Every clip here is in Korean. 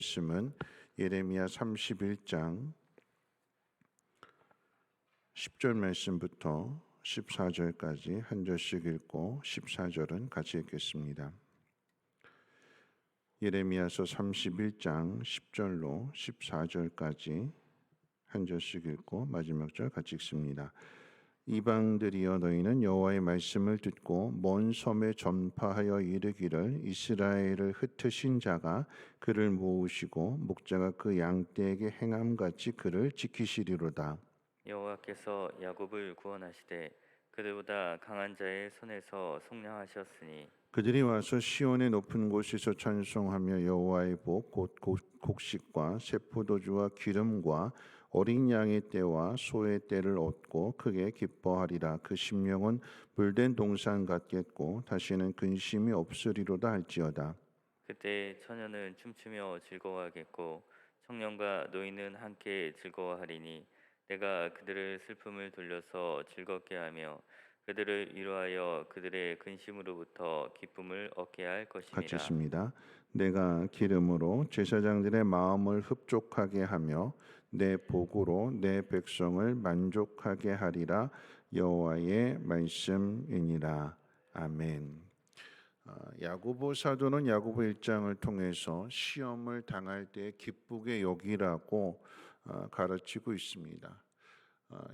말씀은 예레미야 31장 10절 말씀부터 14절까지 한 절씩 읽고 14절은 같이 읽겠습니다. 예레미야서 31장 10절로 14절까지 한 절씩 읽고 마지막 절 같이 읽습니다. 이방들이여 너희는 여호와의 말씀을 듣고 먼 섬에 전파하여 이르기를 이스라엘을 흩으신 자가 그를 모으시고 목자가 그 양떼에게 행함같이 그를 지키시리로다. 여호와께서 야곱을 구원하시되 그들보다 강한 자의 손에서 속량하셨으니 그들이 와서 시온의 높은 곳에서 찬송하며 여호와의 복 곧 곡식과 새 포도주와 기름과 어린 양의 떼와 소의 떼를 얻고 크게 기뻐하리라. 그 심령은 물된 동산 같겠고 다시는 근심이 없으리로다 할지어다. 그때 처녀는 춤추며 즐거워하겠고 청년과 노인은 함께 즐거워하리니 내가 그들의 슬픔을 돌려서 즐겁게 하며 그들을 위로하여 그들의 근심으로부터 기쁨을 얻게 할 같이 것임이라. 있습니다. 내가 기름으로 제사장들의 마음을 흡족하게 하며 내 복으로 내 백성을 만족하게 하리라. 여호와의 말씀이니라. 아멘. 야고보 사도는 야고보 1장을 통해서 시험을 당할 때 기쁘게 여기라고 가르치고 있습니다.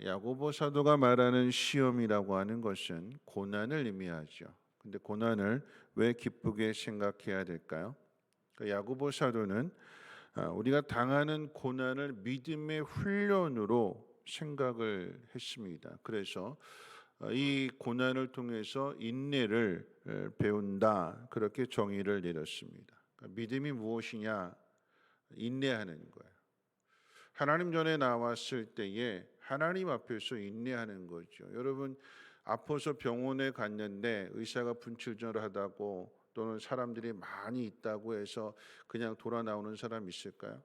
야고보 사도가 말하는 시험이라고 하는 것은 고난을 의미하죠. 근데 고난을 왜 기쁘게 생각해야 될까요? 야고보 사도는 우리가 당하는 고난을 믿음의 훈련으로 생각을 했습니다. 그래서 이 고난을 통해서 인내를 배운다, 그렇게 정의를 내렸습니다. 믿음이 무엇이냐? 인내하는 거예요. 하나님 전에 나왔을 때에 하나님 앞에서 인내하는 거죠. 여러분, 아파서 병원에 갔는데 의사가 분출절하다고 또는 사람들이 많이 있다고 해서 그냥 돌아 나오는 사람 있을까요?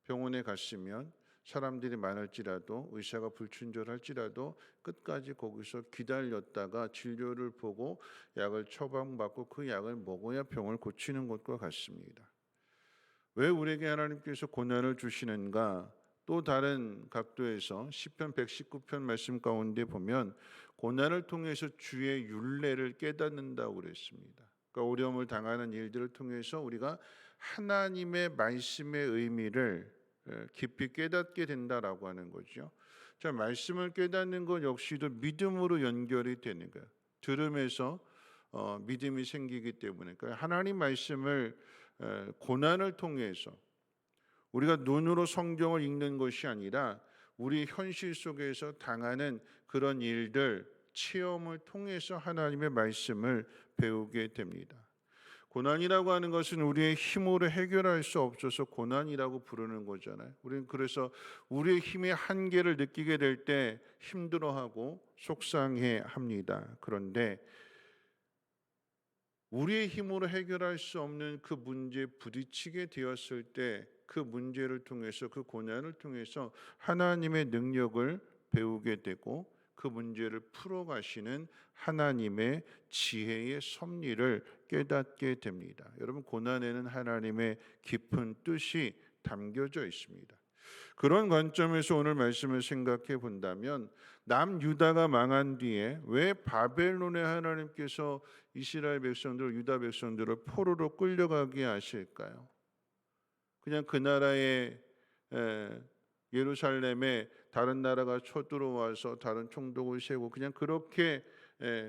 병원에 갔으면 사람들이 많을지라도 의사가 불친절할지라도 끝까지 거기서 기다렸다가 진료를 보고 약을 처방받고 그 약을 먹어야 병을 고치는 것과 같습니다. 왜 우리에게 하나님께서 고난을 주시는가? 또 다른 각도에서 시편 119편 말씀 가운데 보면 고난을 통해서 주의 율례를 깨닫는다고 그랬습니다. 그러니까 어려움을 당하는 일들을 통해서 우리가 하나님의 말씀의 의미를 깊이 깨닫게 된다라고 하는 거죠. 자, 말씀을 깨닫는 것 역시도 믿음으로 연결이 되는 거예요. 들음에서 믿음이 생기기 때문에. 그러니까 하나님 말씀을 고난을 통해서 우리가 눈으로 성경을 읽는 것이 아니라 우리 현실 속에서 당하는 그런 일들, 체험을 통해서 하나님의 말씀을 배우게 됩니다. 고난이라고 하는 것은 우리의 힘으로 해결할 수 없어서 고난이라고 부르는 거잖아요. 우리는 그래서 우리의 힘의 한계를 느끼게 될 때 힘들어하고 속상해 합니다. 그런데 우리의 힘으로 해결할 수 없는 그 문제에 부딪히게 되었을 때 그 문제를 통해서, 그 고난을 통해서 하나님의 능력을 배우게 되고 그 문제를 풀어가시는 하나님의 지혜의 섭리를 깨닫게 됩니다. 여러분, 고난에는 하나님의 깊은 뜻이 담겨져 있습니다. 그런 관점에서 오늘 말씀을 생각해 본다면 남유다가 망한 뒤에 왜 바벨론의 하나님께서 이스라엘 백성들, 유다 백성들을 포로로 끌려가게 하실까요? 그냥 그 나라의 예루살렘에 다른 나라가 쳐들어와서 다른 총독을 세우고 그냥 그렇게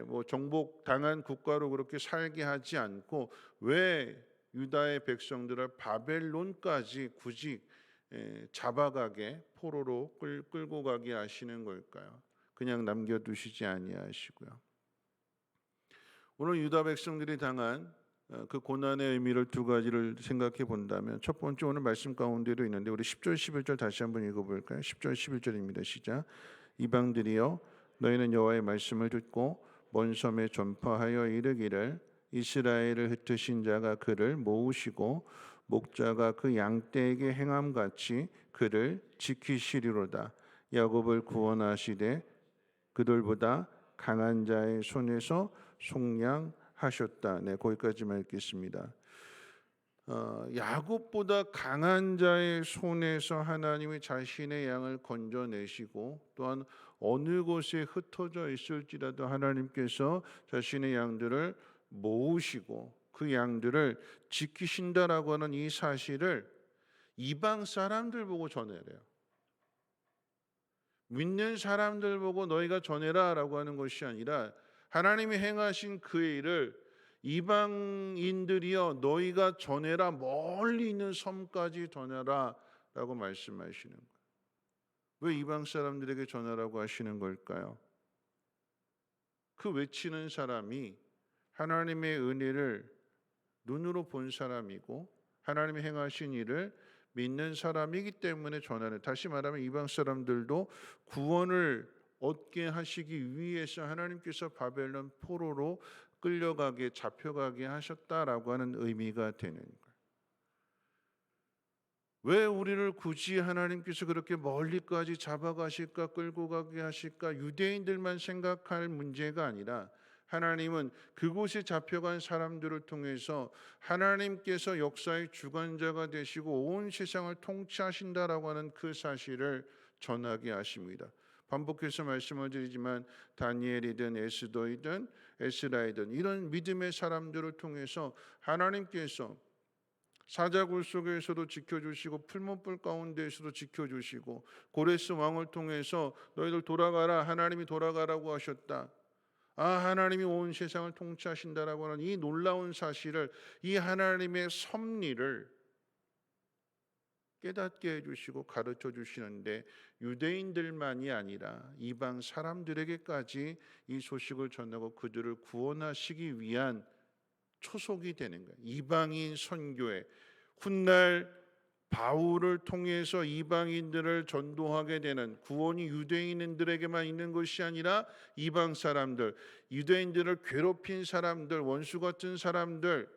뭐 정복당한 국가로 그렇게 살게 하지 않고 왜 유다의 백성들을 바벨론까지 굳이 잡아가게 포로로 끌고 가게 하시는 걸까요? 그냥 남겨두시지 아니하시고요. 오늘 유다 백성들이 당한 그 고난의 의미를 두 가지를 생각해 본다면 첫 번째, 오늘 말씀 가운데도 있는데 우리 10절 11절 다시 한번 읽어볼까요? 10절 11절입니다. 시작. 이방들이여 너희는 여호와의 말씀을 듣고 먼 섬에 전파하여 이르기를 이스라엘을 흩으신 자가 그를 모으시고 목자가 그 양떼에게 행함같이 그를 지키시리로다. 야곱을 구원하시되 그들보다 강한 자의 손에서 속량하셨다. 네, 거기까지만 읽겠습니다. 야곱보다 강한 자의 손에서 하나님이 자신의 양을 건져내시고 또한 어느 곳에 흩어져 있을지라도 하나님께서 자신의 양들을 모으시고 그 양들을 지키신다라고 하는 이 사실을 이방 사람들 보고 전해래요. 믿는 사람들 보고 너희가 전해라라고 하는 것이 아니라 하나님이 행하신 그 일을 이방인들이여 너희가 전해라, 멀리 있는 섬까지 전해라라고 말씀하시는 거예요. 왜 이방 사람들에게 전하라고 하시는 걸까요? 그 외치는 사람이 하나님의 은혜를 눈으로 본 사람이고 하나님이 행하신 일을 믿는 사람이기 때문에 전하는, 다시 말하면 이방 사람들도 구원을 얻게 하시기 위해서 하나님께서 바벨론 포로로 끌려가게 잡혀가게 하셨다라고 하는 의미가 되는 거예요. 왜 우리를 굳이 하나님께서 그렇게 멀리까지 잡아가실까, 끌고 가게 하실까? 유대인들만 생각할 문제가 아니라 하나님은 그곳에 잡혀간 사람들을 통해서 하나님께서 역사의 주관자가 되시고 온 세상을 통치하신다라고 하는 그 사실을 전하게 하십니다. 반복해서 말씀을 드리지만 다니엘이든 에스더이든 에스라이든 이런 믿음의 사람들을 통해서 하나님께서 사자굴 속에서도 지켜주시고 풀문불 가운데에서도 지켜주시고 고레스 왕을 통해서 너희들 돌아가라, 하나님이 돌아가라고 하셨다. 하나님이 온 세상을 통치하신다라고 하는 이 놀라운 사실을, 이 하나님의 섭리를 깨닫게 해주시고 가르쳐 주시는데 유대인들만이 아니라 이방 사람들에게까지 이 소식을 전하고 그들을 구원하시기 위한 초석이 되는 거예요. 이방인 선교회, 훗날 바울을 통해서 이방인들을 전도하게 되는 구원이 유대인들에게만 있는 것이 아니라 이방 사람들, 유대인들을 괴롭힌 사람들, 원수 같은 사람들,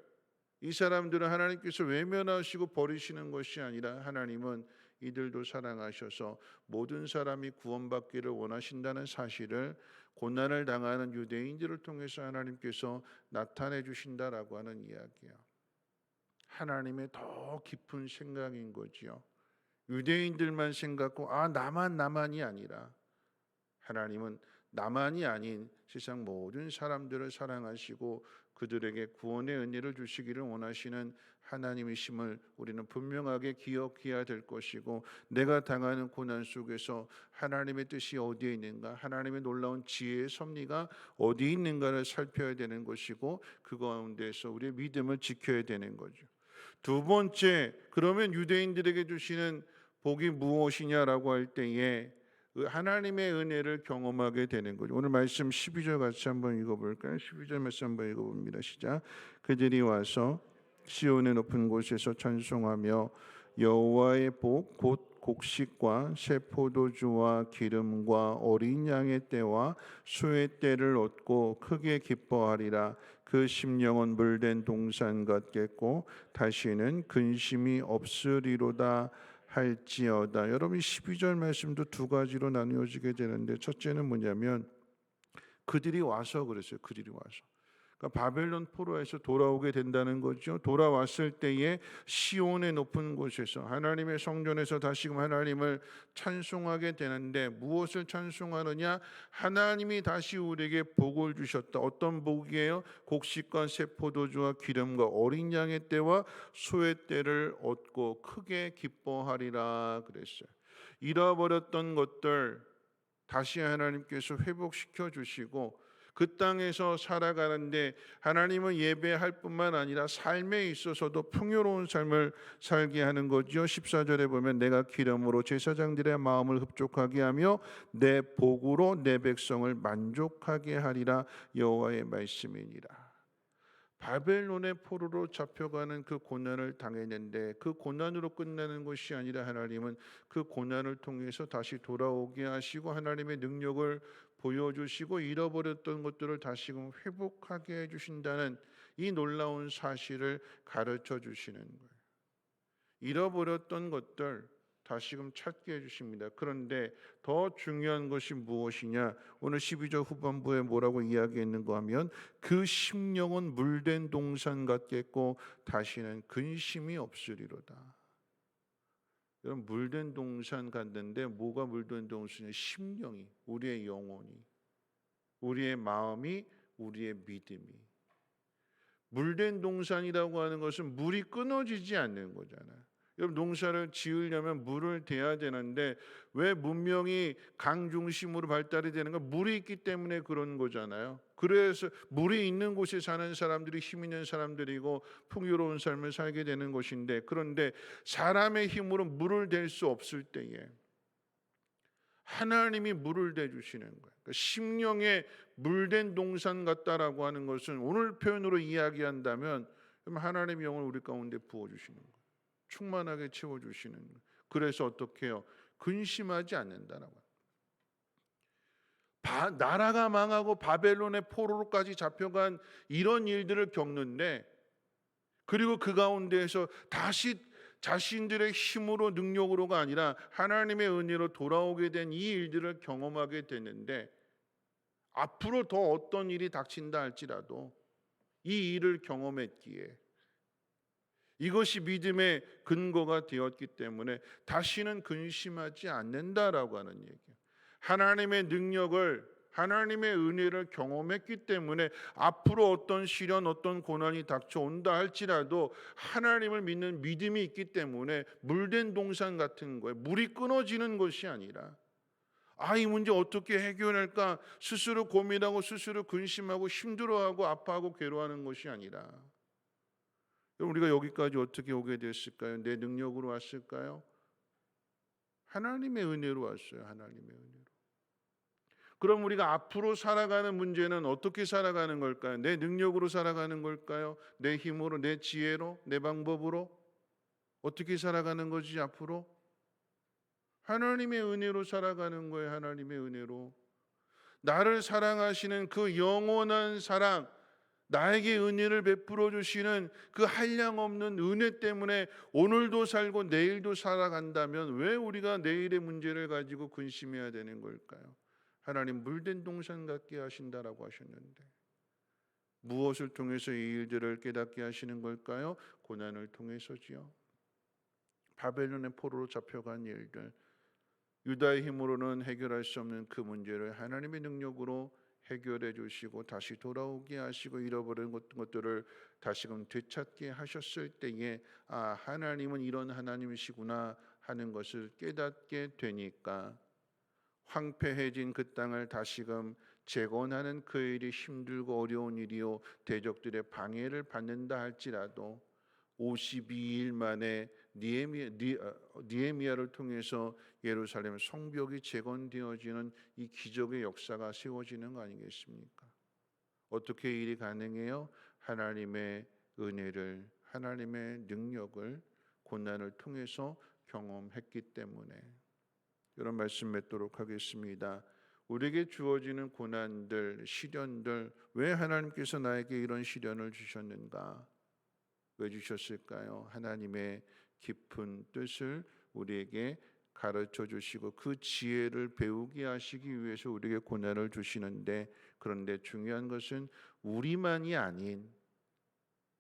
이 사람들은 하나님께서 외면하시고 버리시는 것이 아니라 하나님은 이들도 사랑하셔서 모든 사람이 구원받기를 원하신다는 사실을 고난을 당하는 유대인들을 통해서 하나님께서 나타내 주신다라고 하는 이야기야. 하나님의 더 깊은 생각인 거지요. 유대인들만 생각하고 나만이 아니라 하나님은 나만이 아닌 세상 모든 사람들을 사랑하시고 그들에게 구원의 은혜를 주시기를 원하시는 하나님이심을 우리는 분명하게 기억해야 될 것이고, 내가 당하는 고난 속에서 하나님의 뜻이 어디에 있는가, 하나님의 놀라운 지혜의 섭리가 어디에 있는가를 살펴야 되는 것이고, 그 가운데서 우리의 믿음을 지켜야 되는 거죠. 두 번째, 그러면 유대인들에게 주시는 복이 무엇이냐라고 할 때에 하나님의 은혜를 경험하게 되는 거죠. 오늘 말씀 12절 같이 한번 읽어볼까요? 12절 말씀 한번 읽어봅니다. 시작. 그들이 와서 시온의 높은 곳에서 찬송하며 여호와의 복 곧 곡식과 새 포도주와 기름과 어린 양의 때와 수의 때를 얻고 크게 기뻐하리라. 그 심령은 물된 동산 같겠고 다시는 근심이 없으리로다 할지어다. 여러분 12절 말씀도 두 가지로 나누어지게 되는데, 첫째는 뭐냐면 그들이 와서 그랬어요. 그들이 와서. 그러니까 바벨론 포로에서 돌아오게 된다는 거죠. 돌아왔을 때에 시온의 높은 곳에서 하나님의 성전에서 다시금 하나님을 찬송하게 되는데, 무엇을 찬송하느냐? 하나님이 다시 우리에게 복을 주셨다. 어떤 복이에요? 곡식과 새 포도주와 기름과 어린 양의 때와 소의 때를 얻고 크게 기뻐하리라 그랬어요. 잃어버렸던 것들 다시 하나님께서 회복시켜 주시고 그 땅에서 살아가는데 하나님은 예배할 뿐만 아니라 삶에 있어서도 풍요로운 삶을 살게 하는 거죠. 14절에 보면 내가 기름으로 제사장들의 마음을 흡족하게 하며 내 복으로 내 백성을 만족하게 하리라. 여호와의 말씀이니라. 바벨론의 포로로 잡혀가는 그 고난을 당했는데 그 고난으로 끝나는 것이 아니라 하나님은 그 고난을 통해서 다시 돌아오게 하시고 하나님의 능력을 보여주시고 잃어버렸던 것들을 다시금 회복하게 해주신다는 이 놀라운 사실을 가르쳐 주시는 거예요. 잃어버렸던 것들 다시금 찾게 해주십니다. 그런데 더 중요한 것이 무엇이냐? 오늘 12절 후반부에 뭐라고 이야기했는가 하면 그 심령은 물된 동산 같겠고 다시는 근심이 없으리로다. 여러분, 물된 동산 같는데 뭐가 물된 동산이냐? 심령이, 우리의 영혼이, 우리의 마음이, 우리의 믿음이. 물된 동산이라고 하는 것은 물이 끊어지지 않는 거잖아요. 여러분, 농사를 지으려면 물을 대야 되는데 왜 문명이 강 중심으로 발달이 되는 건 물이 있기 때문에 그런 거잖아요. 그래서 물이 있는 곳에 사는 사람들이 힘 있는 사람들이고 풍요로운 삶을 살게 되는 것인데, 그런데 사람의 힘으로 물을 댈 수 없을 때에 하나님이 물을 대주시는 거예요. 그러니까 심령에 물된 동산 같다라고 하는 것은 오늘 표현으로 이야기한다면 하나님의 영을 우리 가운데 부어주시는 거예요. 충만하게 채워주시는 거예요. 그래서 어떻게 해요? 근심하지 않는다라고. 나라가 망하고 바벨론의 포로로까지 잡혀간 이런 일들을 겪는데, 그리고 그 가운데에서 다시 자신들의 힘으로 능력으로가 아니라 하나님의 은혜로 돌아오게 된 이 일들을 경험하게 되는데, 앞으로 더 어떤 일이 닥친다 할지라도 이 일을 경험했기에 이것이 믿음의 근거가 되었기 때문에 다시는 근심하지 않는다라고 하는 얘기예요. 하나님의 능력을, 하나님의 은혜를 경험했기 때문에 앞으로 어떤 시련, 어떤 고난이 닥쳐온다 할지라도 하나님을 믿는 믿음이 있기 때문에 물된 동산 같은 거예요. 물이 끊어지는 것이 아니라 이 문제 어떻게 해결할까 스스로 고민하고 스스로 근심하고 힘들어하고 아파하고 괴로워하는 것이 아니라, 우리가 여기까지 어떻게 오게 됐을까요? 내 능력으로 왔을까요? 하나님의 은혜로 왔어요. 하나님의 은혜로. 그럼 우리가 앞으로 살아가는 문제는 어떻게 살아가는 걸까요? 내 능력으로 살아가는 걸까요? 내 힘으로, 내 지혜로, 내 방법으로? 어떻게 살아가는 거지 앞으로? 하나님의 은혜로 살아가는 거예요. 하나님의 은혜로. 나를 사랑하시는 그 영원한 사랑, 나에게 은혜를 베풀어 주시는 그 한량없는 은혜 때문에 오늘도 살고 내일도 살아간다면 왜 우리가 내일의 문제를 가지고 근심해야 되는 걸까요? 하나님 물된 동산 같게 하신다라고 하셨는데 무엇을 통해서 이 일들을 깨닫게 하시는 걸까요? 고난을 통해서지요. 바벨론의 포로로 잡혀간 일들, 유다의 힘으로는 해결할 수 없는 그 문제를 하나님의 능력으로 해결해 주시고 다시 돌아오게 하시고 잃어버린 것들을 다시금 되찾게 하셨을 때에 하나님은 이런 하나님이시구나 하는 것을 깨닫게 되니까 황폐해진 그 땅을 다시금 재건하는 그 일이 힘들고 어려운 일이요 대적들의 방해를 받는다 할지라도 52일 만에 니에미야를 통해서 예루살렘 성벽이 재건되어지는 이 기적의 역사가 세워지는 거 아니겠습니까? 어떻게 일이 가능해요? 하나님의 은혜를, 하나님의 능력을 고난을 통해서 경험했기 때문에. 이런 말씀 맺도록 하겠습니다. 우리에게 주어지는 고난들, 시련들, 왜 하나님께서 나에게 이런 시련을 주셨는가? 왜 주셨을까요? 하나님의 깊은 뜻을 우리에게 가르쳐 주시고 그 지혜를 배우게 하시기 위해서 우리에게 고난을 주시는데, 그런데 중요한 것은 우리만이 아닌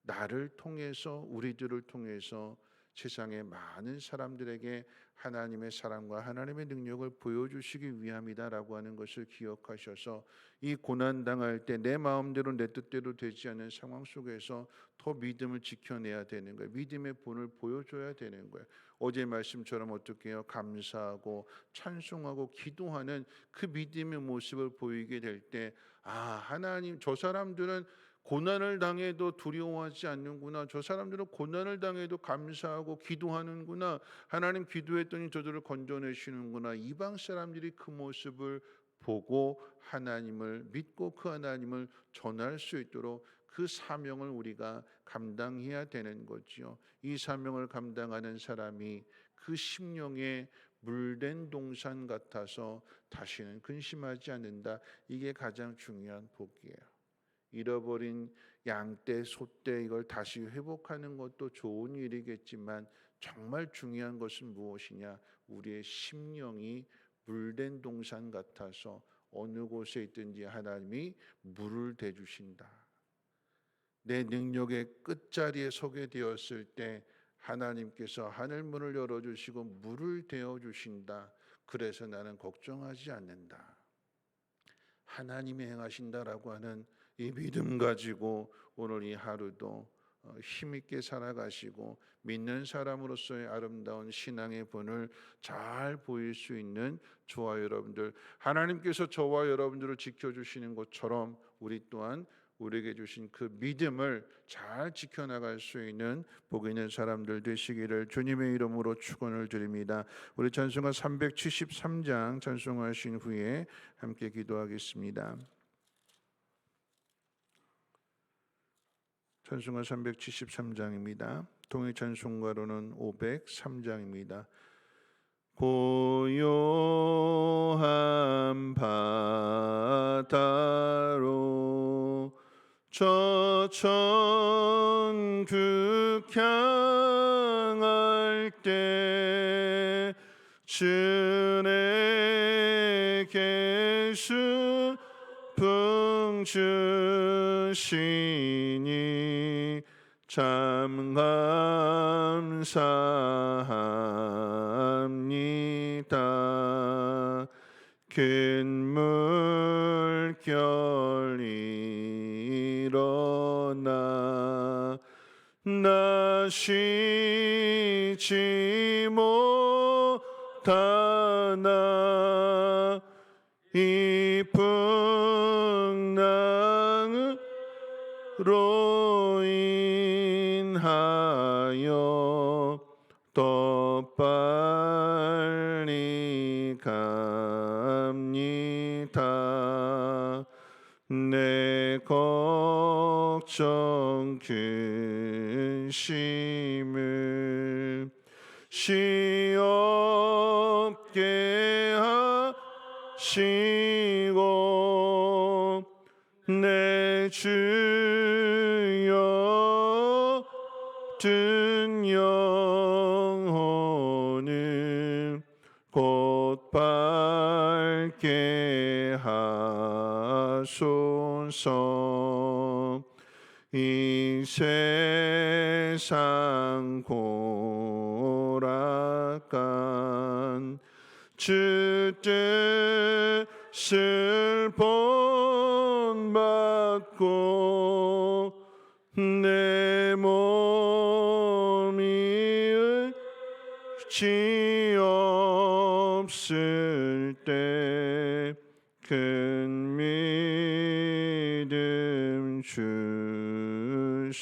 나를 통해서, 우리들을 통해서 세상의 많은 사람들에게 하나님의 사랑과 하나님의 능력을 보여주시기 위함이다라고 하는 것을 기억하셔서 이 고난당할 때 내 마음대로 내 뜻대로 되지 않는 상황 속에서 더 믿음을 지켜내야 되는 거예요. 믿음의 본을 보여줘야 되는 거예요. 어제 말씀처럼 어떻게 해요? 감사하고 찬송하고 기도하는 그 믿음의 모습을 보이게 될 때 하나님, 저 사람들은 고난을 당해도 두려워하지 않는구나. 저 사람들은 고난을 당해도 감사하고 기도하는구나. 하나님 기도했더니 저들을 건져내시는구나. 이방 사람들이 그 모습을 보고 하나님을 믿고 그 하나님을 전할 수 있도록 그 사명을 우리가 감당해야 되는 거지요. 이 사명을 감당하는 사람이 그 심령에 물된 동산 같아서 다시는 근심하지 않는다. 이게 가장 중요한 복이에요. 잃어버린 양떼, 소떼 이걸 다시 회복하는 것도 좋은 일이겠지만 정말 중요한 것은 무엇이냐? 우리의 심령이 물된 동산 같아서 어느 곳에 있든지 하나님이 물을 대주신다. 내 능력의 끝자리에 서게 되었을 때 하나님께서 하늘문을 열어주시고 물을 대어주신다. 그래서 나는 걱정하지 않는다. 하나님이 행하신다라고 하는 이 믿음 가지고 오늘 이 하루도 힘있게 살아가시고 믿는 사람으로서의 아름다운 신앙의 본을 잘 보일 수 있는 저와 여러분들, 하나님께서 저와 여러분들을 지켜주시는 것처럼 우리 또한 우리에게 주신 그 믿음을 잘 지켜나갈 수 있는 복 있는 사람들 되시기를 주님의 이름으로 축원을 드립니다. 우리 찬송가 373장 찬송하신 후에 함께 기도하겠습니다. 찬송가 373장입니다. 통일 찬송가로는 503장입니다. 고요한 바다로 저 천국 향할 때 주에게 슬픔 주시니 참 감사합니다. 큰 물결 일어나 나 쉬지 못하나 이 풍랑으로 인하여 더 빨리 갑니다. 내 걱정 근심을 시없게 하시고 내 주여 든 영혼을 곧 밝게 하소서. 이 세상 고락간 주 뜻을 본받고 내 몸이 의지 없을 때 큰 믿음 주소서.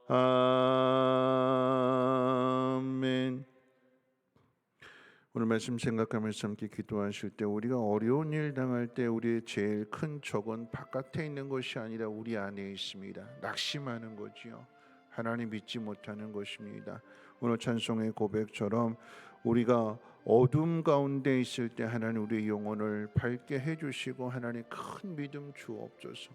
아멘. 오늘 말씀 생각하면서 함께 기도하실 때 우리가 어려운 일 당할 때 우리의 제일 큰 적은 바깥에 있는 것이 아니라 우리 안에 있습니다. 낙심하는 거지요. 하나님 믿지 못하는 것입니다. 오늘 찬송의 고백처럼 우리가 어둠 가운데 있을 때 하나님 우리의 영혼을 밝게 해주시고 하나님 큰 믿음 주옵소서.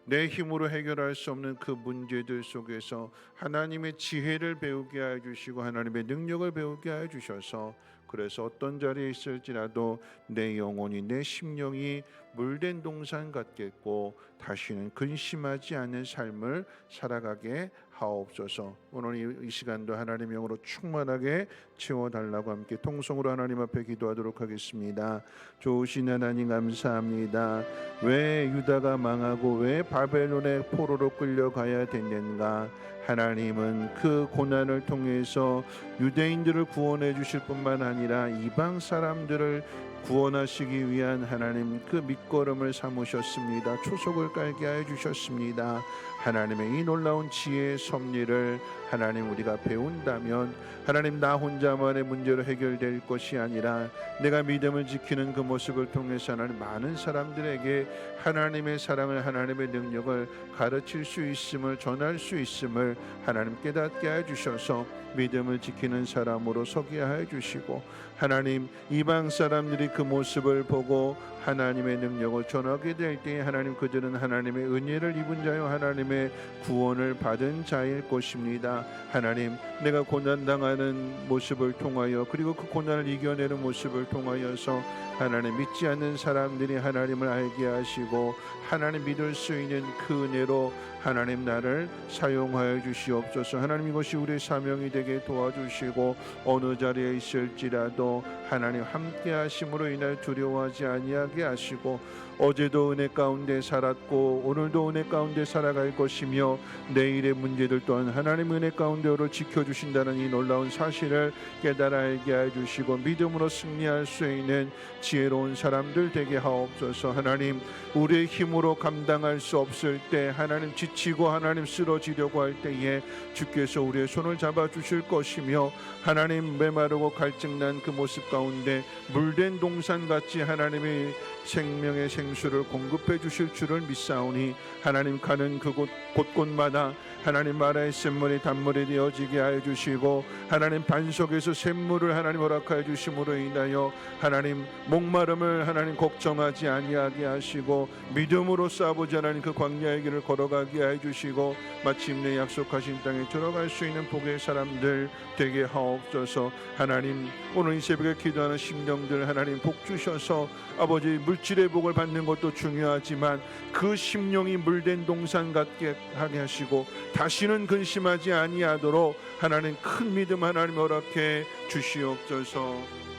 내 힘으로 해결할 수 없는 그 문제들 속에서 하나님의 지혜를 배우게 해주시고 하나님의 능력을 배우게 해주셔서 그래서 어떤 자리에 있을지라도 내 영혼이 내 심령이 물된 동산 같겠고 다시는 근심하지 않는 삶을 살아가게 하옵소서. 오늘 이 시간도 하나님 영으로 충만하게 채워달라고 함께 통성으로 하나님 앞에 기도하도록 하겠습니다. 좋으신 하나님 감사합니다. 왜 유다가 망하고 왜 바벨론의 포로로 끌려가야 됐는가? 하나님은 그 고난을 통해서 유대인들을 구원해 주실 뿐만 아니라 이방 사람들을 구원하시기 위한 하나님 그 밑거름을 삼으셨습니다. 초석을 깔게 하여 주셨습니다. 하나님의 이 놀라운 지혜의 섭리를 하나님 우리가 배운다면 하나님 나 혼자만의 문제로 해결될 것이 아니라 내가 믿음을 지키는 그 모습을 통해서 하나님 많은 사람들에게 하나님의 사랑을 하나님의 능력을 가르칠 수 있음을 전할 수 있음을 것을 하나님 깨닫게 해 주셔서 믿음을 지키는 사람으로 서게 해 주시고, 하나님 이방 사람들이 그 모습을 보고 하나님의 능력을 전하게 될 때에 하나님 그들은 하나님의 은혜를 입은 자요 하나님의 구원을 받은 자일 것입니다. 하나님 내가 고난당하는 모습을 통하여 그리고 그 고난을 이겨내는 모습을 통하여서 하나님 믿지 않는 사람들이 하나님을 알게 하시고 하나님 믿을 수 있는 그 은혜로 하나님 나를 사용하여 주시옵소서. 하나님 이것이 우리의 사명이 되게 도와주시고 어느 자리에 있을지라도 하나님 함께 하심으로 인하여 두려워하지 아니하게 하시고 어제도 은혜 가운데 살았고 오늘도 은혜 가운데 살아갈 것이며 내일의 문제들 또한 하나님 은혜 가운데로 지켜주신다는 이 놀라운 사실을 깨달아 알게 해주시고 믿음으로 승리할 수 있는 지혜로운 사람들 되게 하옵소서. 하나님 우리의 힘으로 감당할 수 없을 때 하나님 지치고 하나님 쓰러지려고 할 때에 주께서 우리의 손을 잡아주실 것이며 하나님 메마르고 갈증난 그 모습 가운데 물된 동산같이 하나님의 생명의 생수를 공급해 주실 줄을 믿사오니 하나님 가는 그곳 곳곳마다 하나님 마라의 샘물이 단물이 되어지게 하여 주시고 하나님 반석에서 샘물을 하나님 허락하여 주심으로 인하여 하나님 목마름을 하나님 걱정하지 아니하게 하시고 믿음으로 싸우지 하나님 그 광야의 길을 걸어가게 하여 주시고 마침내 약속하신 땅에 들어갈 수 있는 복의 사람들 되게 하옵소서. 하나님 오늘 이 새벽에 기도하는 심령들 하나님 복 주셔서 아버지 물질의 복을 받는 것도 중요하지만 그 심령이 물된 동산 같게 하게 하시고 다시는 근심하지 아니하도록 하나님 큰 믿음 하나님 허락해 주시옵소서.